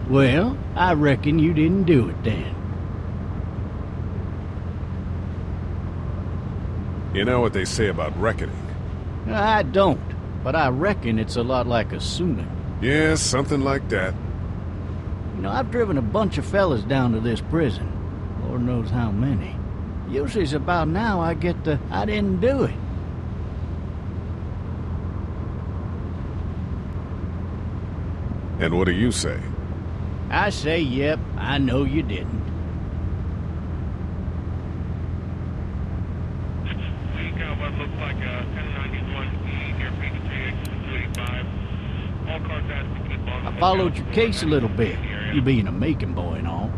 Well, I reckon you didn't do it then. You know what they say about reckoning? I don't, but I reckon it's a lot like assuming. Yeah, something like that. You know, I've driven a bunch of fellas down to this prison. Lord knows how many. Usually it's about now I get the, I didn't do it. And what do you say? I say, yep, I know you didn't. We got what looks like a 1091E near Peachtree, 285. All cars asked to keep on. I followed your case a little bit, you being a Macon boy and all.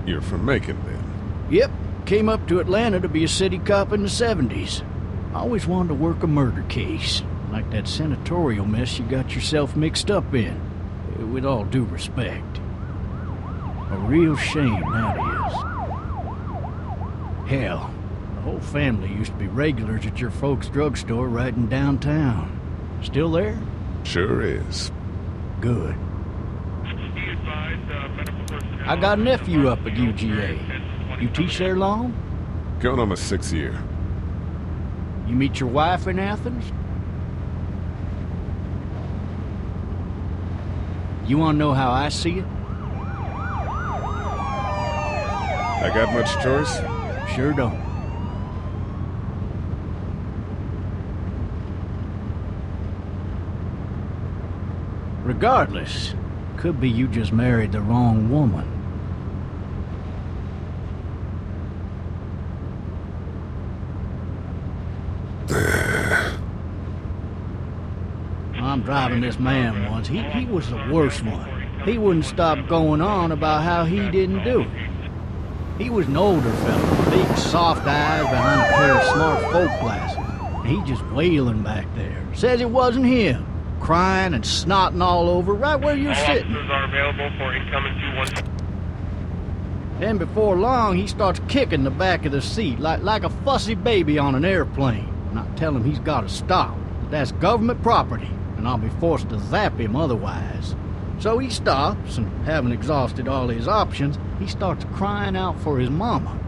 You're from Macon, then? Yep, came up to Atlanta to be a city cop in the 70s. I always wanted to work a murder case, like that senatorial mess you got yourself mixed up in. With all due respect. A real shame, that is. Hell, the whole family used to be regulars at your folks' drugstore right in downtown. Still there? Sure is. Good. I got a nephew up at UGA. You teach there long? Going on my 6th year. You meet your wife in Athens? You want to know how I see it? I got much choice? Sure don't. Regardless, could be you just married the wrong woman. I'm driving this man once. He was the worst one. He wouldn't stop going on about how he didn't do it. He was an older fella, big soft eyes behind a pair of smart folk glasses. And he just wailing back there. Says it wasn't him. Crying and snotting all over right where you're sitting. All officers are available for incoming 2-1. Then before long, he starts kicking the back of the seat like a fussy baby on an airplane. And I tell him he's got to stop. That's government property, and I'll be forced to zap him otherwise. So he stops, and having exhausted all his options, he starts crying out for his mama.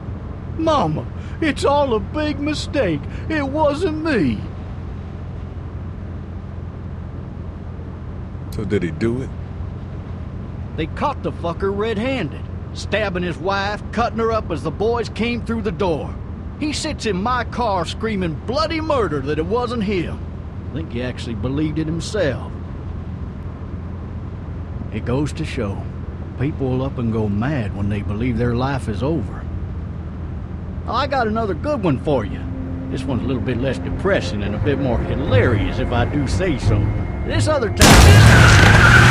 Mama, it's all a big mistake. It wasn't me. So did he do it? They caught the fucker red-handed, stabbing his wife, cutting her up as the boys came through the door. He sits in my car screaming bloody murder that it wasn't him. I think he actually believed it himself. It goes to show, people will up and go mad when they believe their life is over. I got another good one for you. This one's a little bit less depressing and a bit more hilarious, if I do say so. This other time...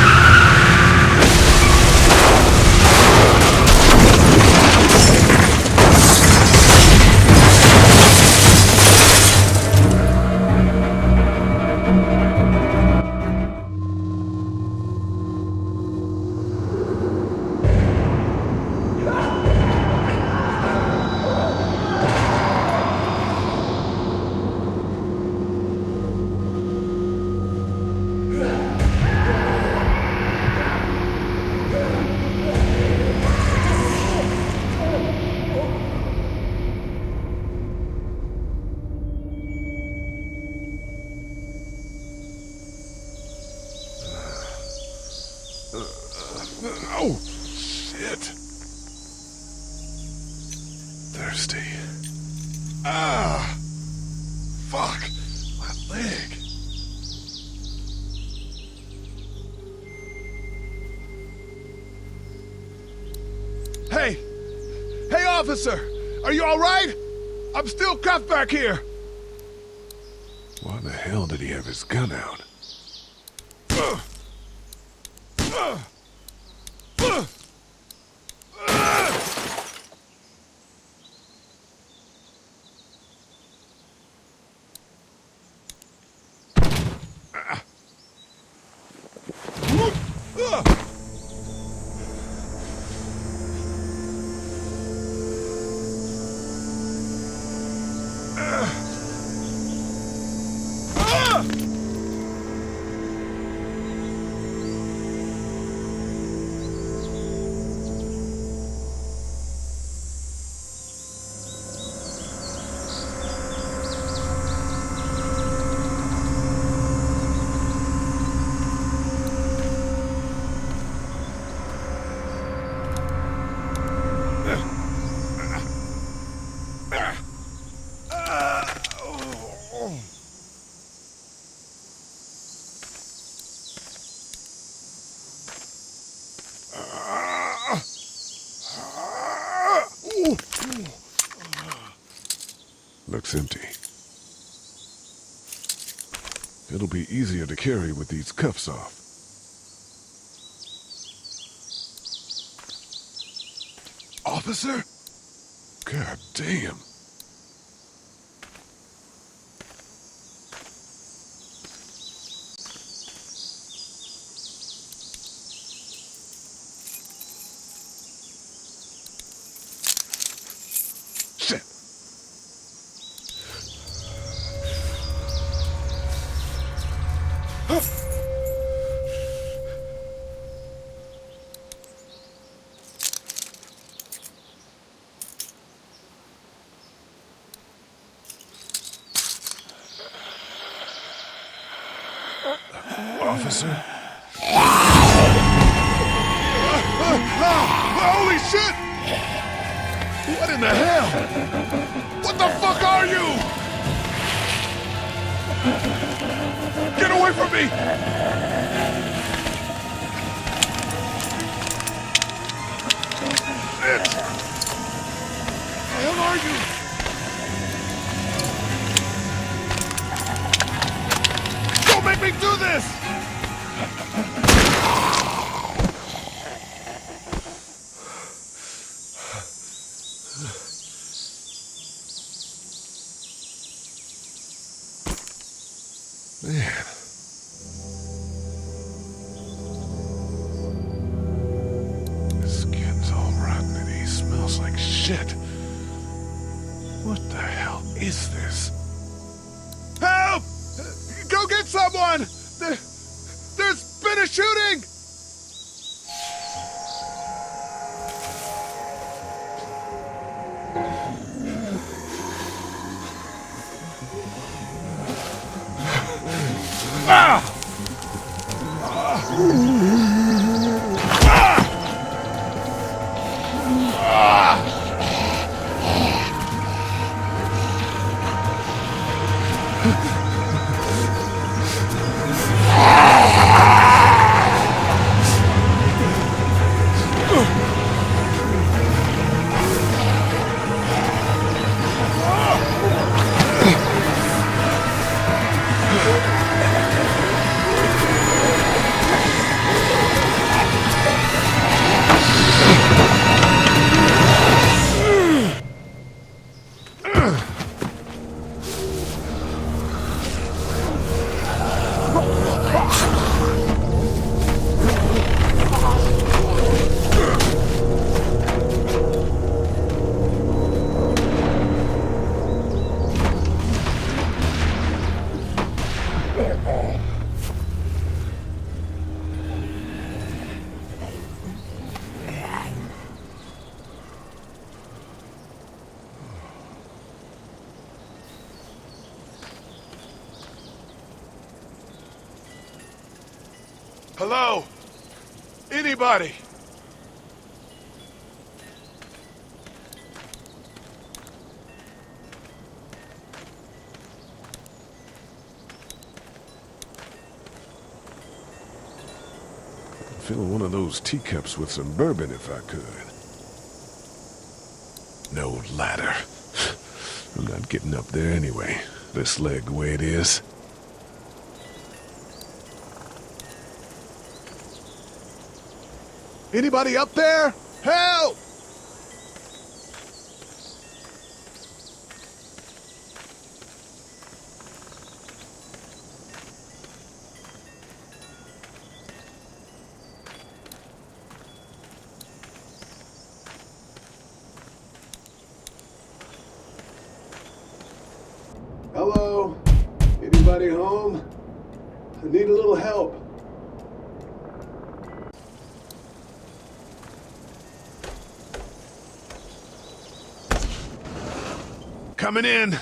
Oh, shit. Thirsty. Ah! Fuck! My leg. Hey! Hey, officer! Are you all right? I'm still cuffed back here! Why the hell did he have his gun out? looks empty. It'll be easier to carry with these cuffs off. Officer? God damn. Shit. Officer? Holy shit! What in the hell? What the fuck are you? Get away from me! Shit! What the hell are you? Don't make me do this! Man. His skin's all rotten and he smells like shit. What the hell is this? Help! Go get someone! There's been a shooting! Ah! Hello? Anybody? I'd fill one of those teacups with some bourbon if I could. No ladder. I'm not getting up there anyway. This leg the way it is. Anybody up there? Help! Hello? Anybody home? I need a little help. Coming in.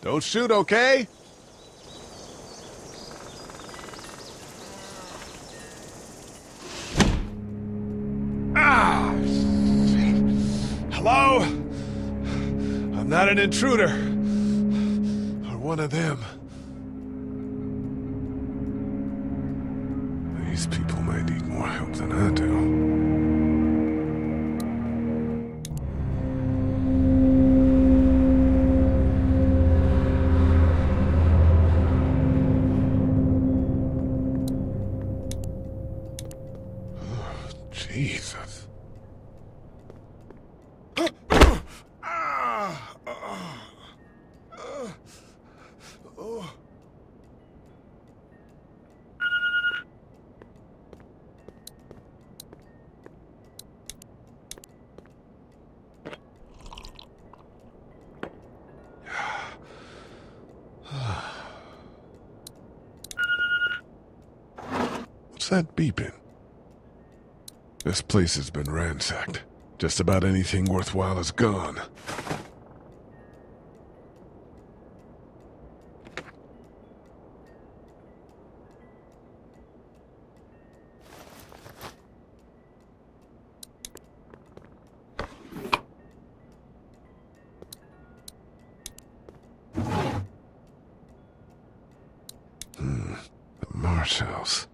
Don't shoot, okay? Ah! Hello? I'm not an intruder. Or one of them. These people might need more help than I do. Jesus. What's that beeping? This place has been ransacked. Just about anything worthwhile is gone. The Marsh House.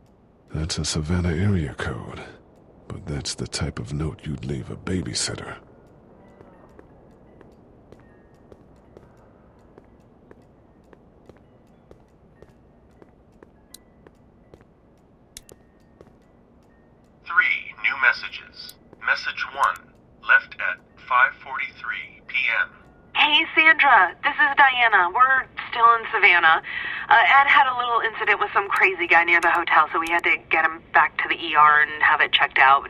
That's a Savannah area code. But that's the type of note you'd leave a babysitter. Three new messages. Message 1, left at 5:43 p.m. Hey, Sandra, this is Diana. We're still in Savannah. Ed had a little incident with some crazy guy near the hotel, so we had to get him back to the ER and have it checked out.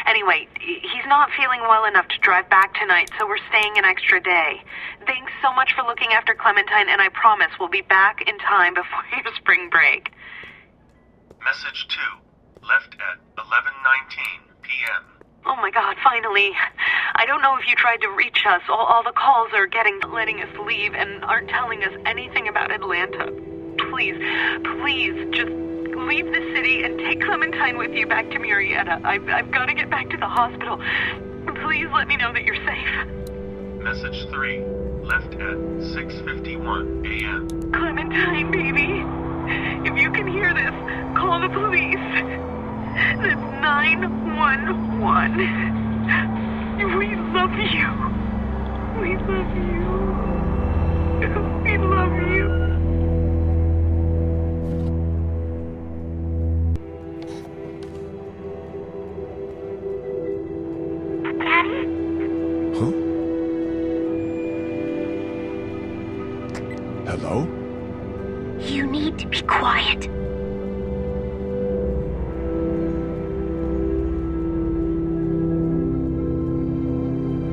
Anyway, he's not feeling well enough to drive back tonight, so we're staying an extra day. Thanks so much for looking after Clementine, and I promise we'll be back in time before your spring break. Message 2, left at 11:19 p.m. Oh my God, finally. I don't know if you tried to reach us. All the calls are letting us leave and aren't telling us anything about Atlanta. Please, just leave the city and take Clementine with you back to Murrieta. I've got to get back to the hospital. Please let me know that you're safe. Message 3, left at 6:51 a.m. Clementine, baby. If you can hear this, call the police. That's 911. We love you. We love you. We love you. Huh? Hello? You need to be quiet.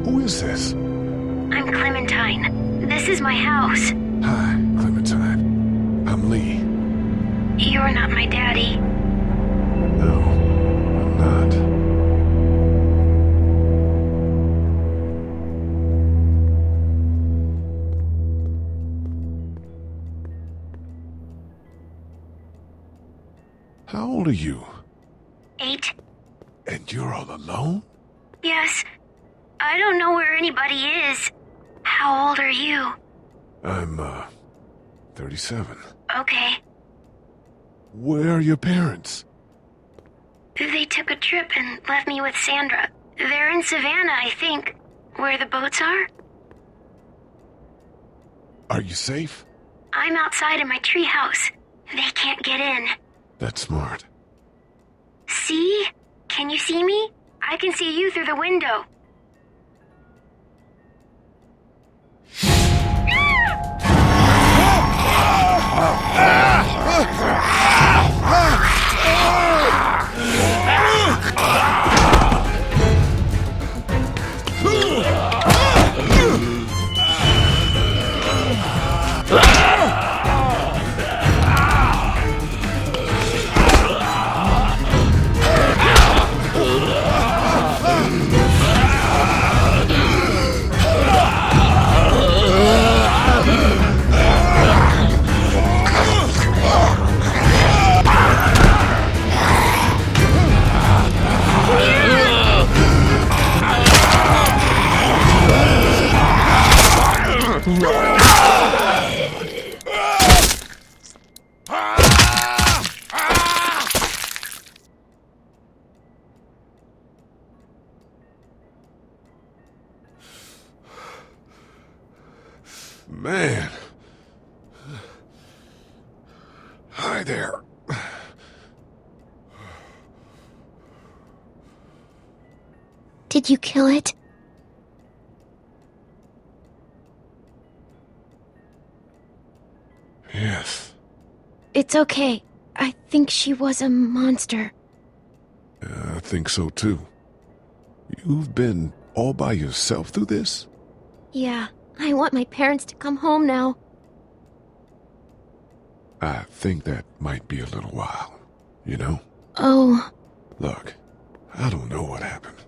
Who is this? I'm Clementine. This is my house. Hi, Clementine. I'm Lee. You're not my daddy. No, I'm not. How old are you? 8. And you're all alone? Yes. I don't know where anybody is. How old are you? I'm, 37. Okay. Where are your parents? They took a trip and left me with Sandra. They're in Savannah, I think. Where the boats are? Are you safe? I'm outside in my treehouse. They can't get in. That's smart. See? Can you see me? I can see you through the window. Man. Hi there. Did you kill it? Yes. It's okay. I think she was a monster. I think so too. You've been all by yourself through this? Yeah, I want my parents to come home now. I think that might be a little while, you know? Oh. Look, I don't know what happened,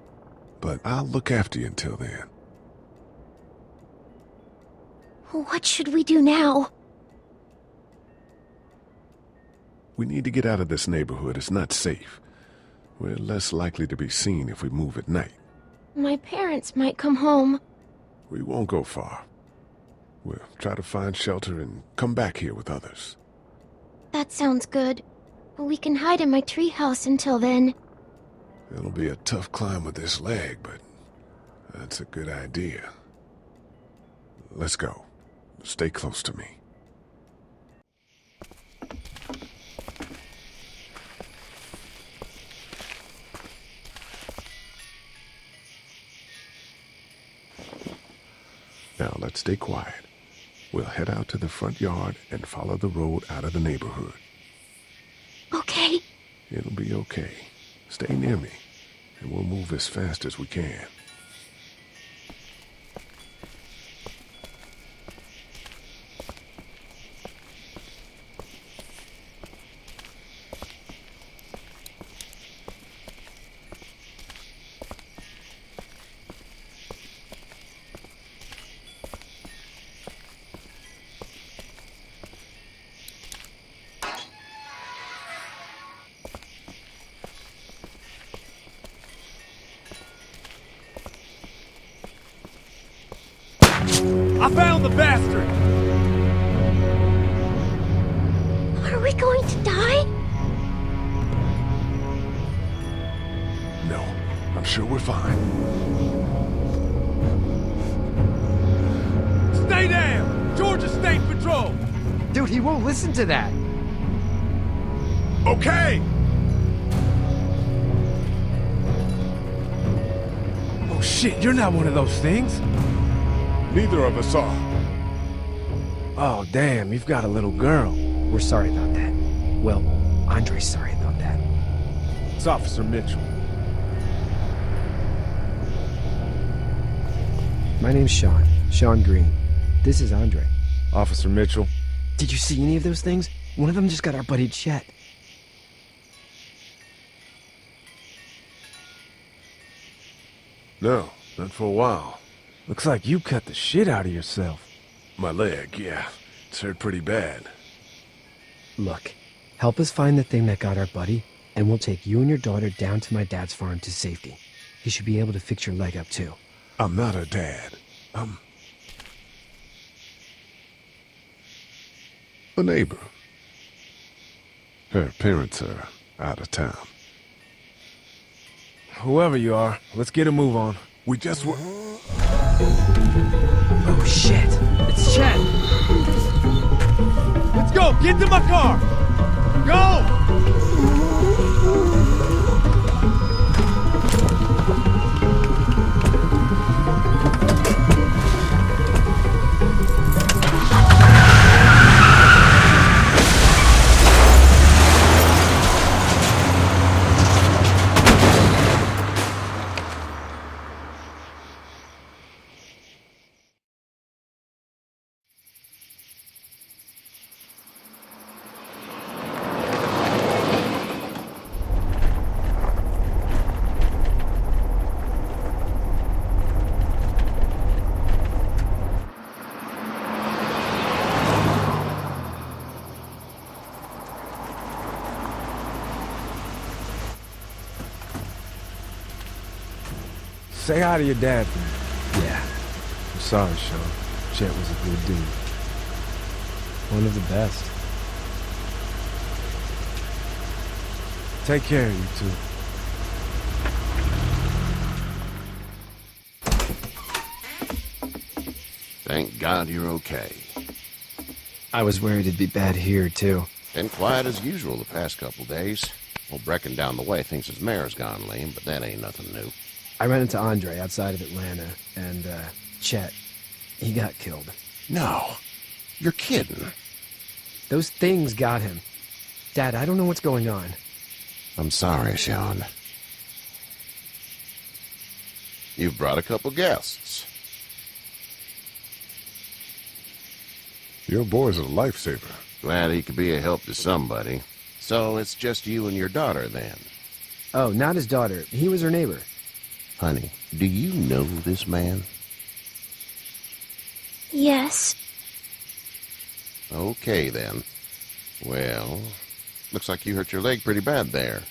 but I'll look after you until then. What should we do now? We need to get out of this neighborhood. It's not safe. We're less likely to be seen if we move at night. My parents might come home. We won't go far. We'll try to find shelter and come back here with others. That sounds good. We can hide in my treehouse until then. It'll be a tough climb with this leg, but that's a good idea. Let's go. Stay close to me. Now let's stay quiet. We'll head out to the front yard and follow the road out of the neighborhood. Okay. It'll be okay. Stay near me, and we'll move as fast as we can. I found the bastard! Are we going to die? No, I'm sure we're fine. Stay down! Georgia State Patrol! Dude, he won't listen to that. Okay! Oh shit, you're not one of those things. Neither of us are. Oh, damn, you've got a little girl. We're sorry about that. Well, Andre's sorry about that. It's Officer Mitchell. My name's Sean. Sean Green. This is Andre. Officer Mitchell. Did you see any of those things? One of them just got our buddy Chet. No, not for a while. Looks like you cut the shit out of yourself. My leg, yeah. It's hurt pretty bad. Look, help us find the thing that got our buddy, and we'll take you and your daughter down to my dad's farm to safety. He should be able to fix your leg up, too. I'm not her dad. I'm a neighbor. Her parents are out of town. Whoever you are, let's get a move on. We just were... Oh, shit! It's Chet! Let's go! Get to my car! Go! Say hi to your dad for me. Yeah, I'm sorry, Sean. Chet was a good dude. one of the best. Take care of you two. Thank God you're okay. I was worried it'd be bad here, too. Been quiet as usual the past couple days. Well, Brecken down the way thinks his mare's gone lame, but that ain't nothing new. I ran into Andre outside of Atlanta, and, Chet, he got killed. No. You're kidding. Those things got him. Dad, I don't know what's going on. I'm sorry, Sean. You've brought a couple guests. Your boy's a lifesaver. Glad he could be a help to somebody. So it's just you and your daughter, then? Oh, not his daughter. He was her neighbor. Honey, do you know this man? Yes. Okay, then. Well, looks like you hurt your leg pretty bad there.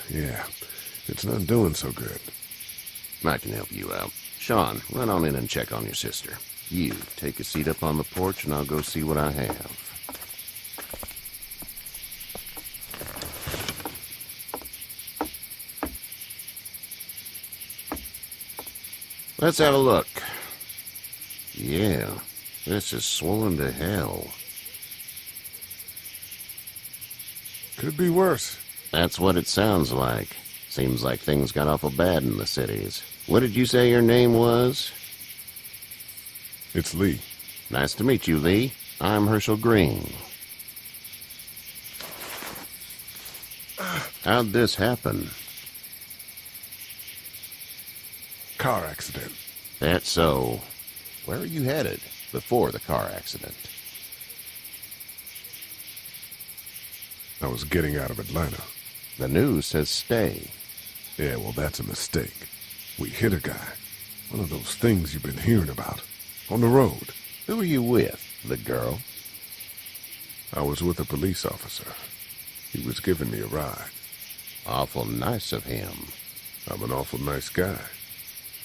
Yeah, it's not doing so good. I can help you out. Sean, run on in and check on your sister. You, take a seat up on the porch and I'll go see what I have. Let's have a look. Yeah, this is swollen to hell. Could be worse. That's what it sounds like. Seems like things got awful bad in the cities. What did you say your name was? It's Lee. Nice to meet you, Lee. I'm Herschel Green. How'd this happen? Car accident. That's so. Where are you headed before the car accident? I was getting out of Atlanta. The news says stay. Yeah, well, that's a mistake. We hit a guy. One of those things you've been hearing about. On the road. Who are you with? The girl? I was with a police officer. He was giving me a ride. Awful nice of him. I'm an awful nice guy.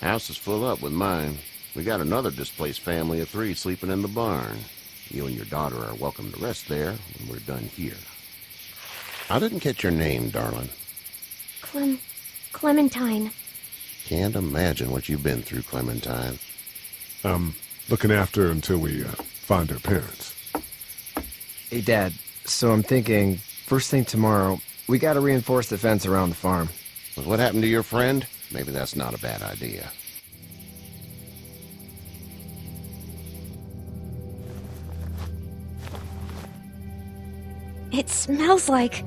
House is full up with mine. We got another displaced family of 3 sleeping in the barn. You and your daughter are welcome to rest there when we're done here. I didn't catch your name, darling. Clementine. Can't imagine what you've been through, Clementine. I'm looking after her until we find her parents. Hey, Dad, so I'm thinking, first thing tomorrow, we gotta reinforce the fence around the farm. With what happened to your friend? Maybe that's not a bad idea. It smells like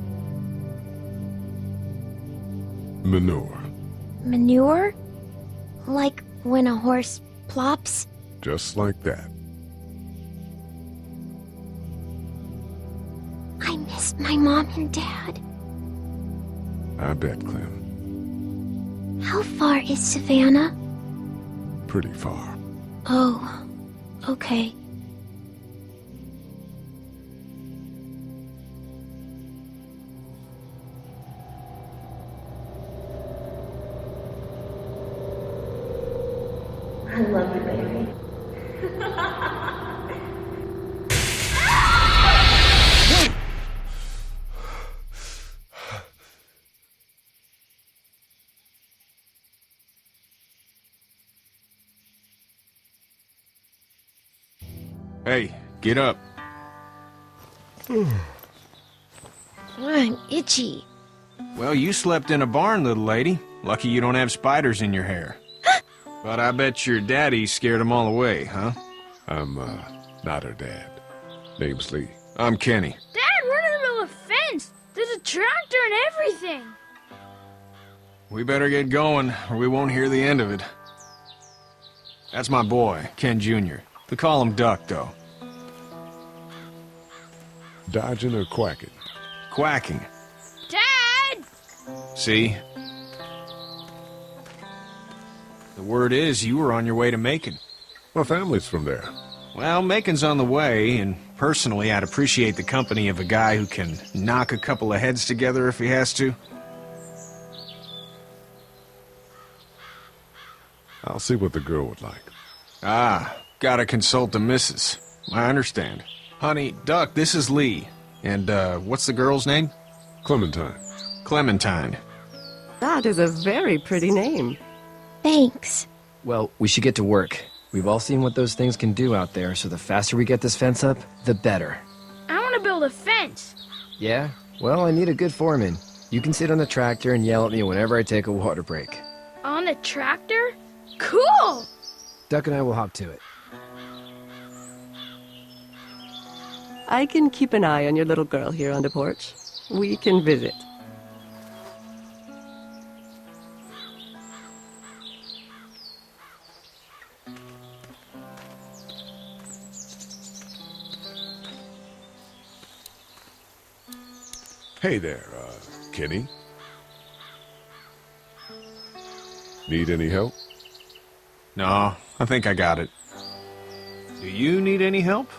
Manure. manure? Like when a horse plops? Just like that. I miss my mom and dad. I bet, Clem. How far is Savannah? Pretty far. Oh, okay. I love you, baby. Hey, get up. I'm itchy. Well, you slept in a barn, little lady. Lucky you don't have spiders in your hair. But I bet your daddy scared them all away, huh? I'm, not her dad. Name's Lee. I'm Kenny. Dad, we're in the middle of a fence. There's a tractor and everything. We better get going, or we won't hear the end of it. That's my boy, Ken Jr. We call him Duck, though. Dodging or quacking? Quacking. Dad! See? The word is you were on your way to Macon. My family's from there. Well, Macon's on the way, and personally, I'd appreciate the company of a guy who can knock a couple of heads together if he has to. I'll see what the girl would like. Ah, gotta consult the missus. I understand. Honey, Duck, this is Lee. And, what's the girl's name? Clementine. Clementine. That is a very pretty name. Thanks. Well, we should get to work. We've all seen what those things can do out there, so the faster we get this fence up, the better. I want to build a fence. Yeah? Well, I need a good foreman. You can sit on the tractor and yell at me whenever I take a water break. On a tractor? Cool! Duck and I will hop to it. I can keep an eye on your little girl here on the porch. We can visit. Hey there, Kenny. Need any help? No, I think I got it. Do you need any help?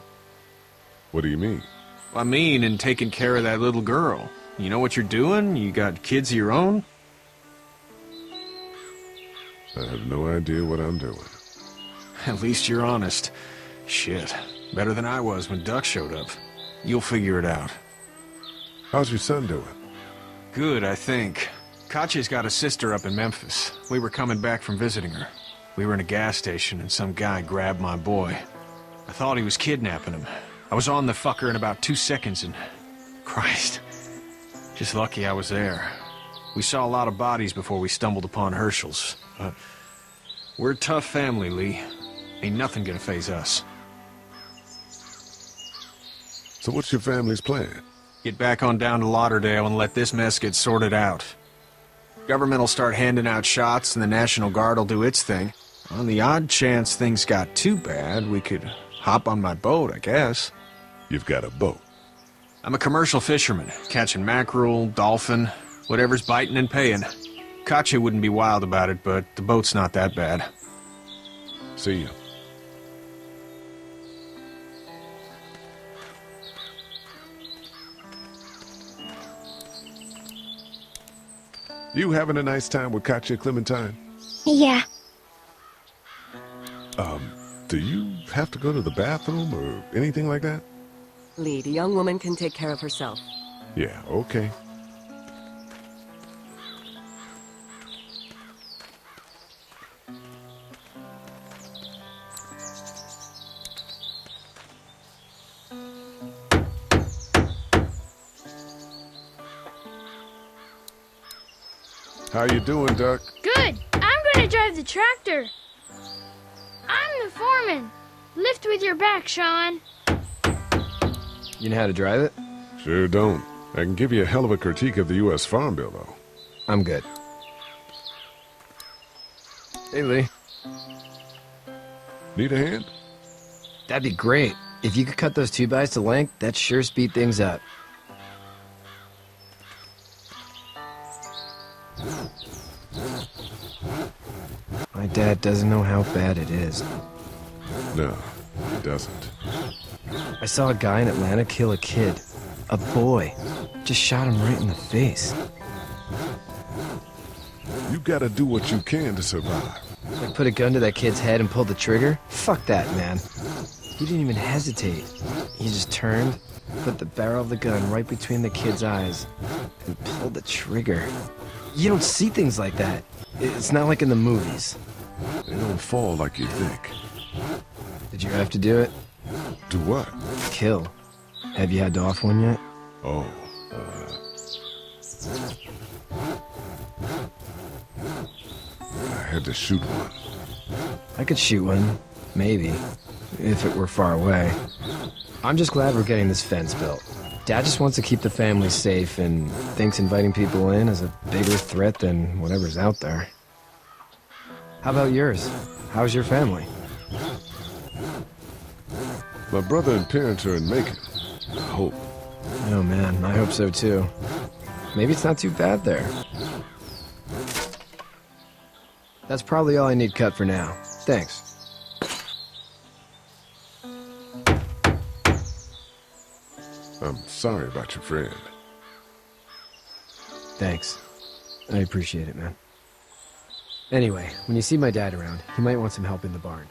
What do you mean? I mean, in taking care of that little girl. You know what you're doing? You got kids of your own? I have no idea what I'm doing. At least you're honest. Shit. Better than I was when Duck showed up. You'll figure it out. How's your son doing? Good, I think. Katya's got a sister up in Memphis. We were coming back from visiting her. We were in a gas station and some guy grabbed my boy. I thought he was kidnapping him. I was on the fucker in about 2 seconds and... Christ. Just lucky I was there. We saw a lot of bodies before we stumbled upon Herschel's. But we're a tough family, Lee. Ain't nothing gonna faze us. So what's your family's plan? Get back on down to Lauderdale and let this mess get sorted out. Government will start handing out shots and the National Guard will do its thing. On the odd chance things got too bad, we could hop on my boat, I guess. You've got a boat. I'm a commercial fisherman, catching mackerel, dolphin, whatever's biting and paying. Katya wouldn't be wild about it, but the boat's not that bad. See ya. You having a nice time with Katya, Clementine? Yeah. Do you have to go to the bathroom or anything like that? Lee, the young woman can take care of herself. Yeah, okay. How you doing, Duck? Good. I'm gonna drive the tractor. I'm the foreman. Lift with your back, Sean. You know how to drive it? Sure don't. I can give you a hell of a critique of the U.S. Farm Bill, though. I'm good. Hey, Lee. Need a hand? That'd be great. If you could cut those 2x to length, that'd sure speed things up. My dad doesn't know how bad it is. No, he doesn't. I saw a guy in Atlanta kill a kid. A boy. Just shot him right in the face. You gotta do what you can to survive. Like put a gun to that kid's head and pulled the trigger? Fuck that, man. He didn't even hesitate. He just turned, put the barrel of the gun right between the kid's eyes, and pulled the trigger. You don't see things like that. It's not like in the movies. They don't fall like you think. Did you have to do it? Do what? Kill. Have you had to off one yet? Oh, I had to shoot one. I could shoot one. Maybe. If it were far away. I'm just glad we're getting this fence built. Dad just wants to keep the family safe and thinks inviting people in is a bigger threat than whatever's out there. How about yours? How's your family? My brother and parents are in Macon. I hope. Oh man, I hope so too. Maybe it's not too bad there. That's probably all I need cut for now. Thanks. I'm sorry about your friend. Thanks. I appreciate it, man. Anyway, when you see my dad around, he might want some help in the barn.